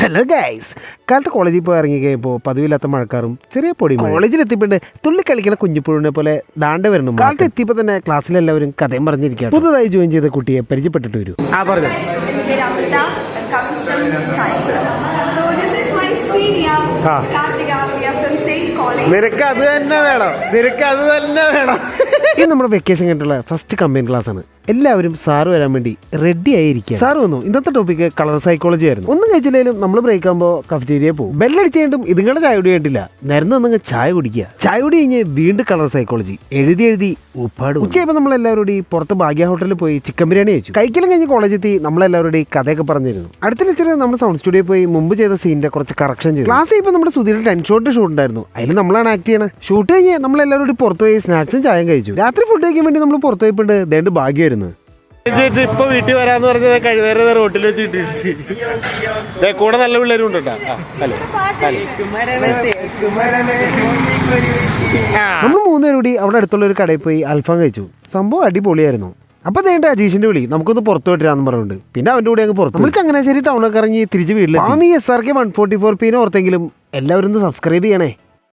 Hello guys, കാലത്ത് കോളേജിൽ പോയി ഇറങ്ങി കഴിയുമ്പോൾ പതിവില്ലാത്ത മഴക്കാറും ചെറിയ പൊടി കോളേജിൽ എത്തിപ്പെട്ട് തുള്ളി കളിക്കുന്ന കുഞ്ഞിപ്പുഴുവിനെ പോലെ ദാണ്ട് വരണം. കാലത്ത് എത്തിയപ്പോൾ തന്നെ ക്ലാസ്സിലെല്ലാവരും കഥയും പറഞ്ഞിരിക്കുകയാണ്. പുതുതായി ജോയിൻ ചെയ്ത കുട്ടിയെ പരിചയപ്പെട്ടിട്ട് വരും. പറഞ്ഞു നിനക്ക് അത് തന്നെ വേണം. ഇത് നമ്മുടെ വെക്കേഷൻ കഴിഞ്ഞിട്ടുള്ള ഫസ്റ്റ് കമ്പൈൻ ക്ലാസ് ആണ്. എല്ലാവരും സാറ് വരാൻ വേണ്ടി റെഡി ആയിരിക്കും. സാറ് വന്നു. ഇന്നത്തെ ടോപ്പിക്ക് കളർ സൈക്കോളജി ആയിരുന്നു. ഒന്നും കഴിച്ചില്ലെങ്കിലും നമ്മൾ ബ്രേക്ക് ആകുമ്പോൾ കഫറ്റീരിയ പോകും. ബെല്ലടിച്ച് കഴിഞ്ഞിട്ടും ഇതുങ്ങളെ ചായ കുടി വേണ്ടില്ല, നിരന്ന് ഒന്നങ്ങ് ചായ കുടിക്കുക. ചായ കുടി കഴിഞ്ഞ് വീണ്ടും കളർ സൈക്കോളജി എഴുതി ഉപ്പാട്. ഉച്ചയായപ്പോൾ നമ്മളെല്ലാവരും പുറത്ത് ഭാഗ്യ ഹോട്ടലിൽ പോയി ചിക്കൻ ബിരിയാണി കഴിച്ചു. കഴിക്കലും കഴിഞ്ഞ് കോളേജിൽ എത്തി നമ്മളെല്ലാവരും കഥയൊക്കെ പറഞ്ഞിരുന്നു. അടുത്ത ലെക്ചർ നമ്മൾ സൗണ്ട് സ്റ്റുഡിയോ പോയി മുമ്പ് ചെയ്ത സീനിന്റെ കുറച്ച് കറക്ഷൻ ചെയ്തു. ക്ലാസ് ചെയ്യുമ്പോൾ നമ്മുടെ സുധീരുടെ 10 ഷോട്ട് ഉണ്ടായിരുന്നു. അതിൽ നമ്മളാണ് ആക്ട് ചെയ്യണം. ഷൂട്ട് കഴിഞ്ഞ് നമ്മളെല്ലാവരും പുറത്ത് പോയി സ്നാക്സും ചായയും കഴിച്ചു. രാത്രി ഫുഡ് കഴിക്കാൻ വേണ്ടി നമ്മൾ പുറത്ത് പോയിട്ടുണ്ട്. ദേണ്ട് ഭാഗ്യമായിരുന്നു. ഇപ്പൊ വീട്ടിൽ വരാന്ന് പറഞ്ഞത് കഴിവേറെ റോട്ടിൽ വെച്ച് കിട്ടിയിട്ട് കൂടെ നല്ല പിള്ളേരും ഉണ്ട് കേട്ടോ. നമ്മൾ 3 പേരും കൂടി അവിടെ അടുത്തുള്ള ഒരു കടയിൽ പോയി അൽഫാം കഴിച്ചു. സംഭവം അടിപൊളിയായിരുന്നു. അപ്പൊ ദേണ്ട അജീഷിന്റെ വിളി, നമുക്കൊന്ന് പുറത്ത് വിട്ടിരാന്ന് പറഞ്ഞുണ്ട്. പിന്നെ അവന്റെ കൂടെ അങ്ങ് പുറത്ത്. നമ്മൾ ചങ്ങനാശ്ശേരി ടൗണൊക്കെ ഇറങ്ങി തിരിച്ച് വീട്ടിൽ SRK 144 ഓർത്തെങ്കിലും എല്ലാവരും ഒന്ന് സബ്സ്ക്രൈബ് ചെയ്യണേ.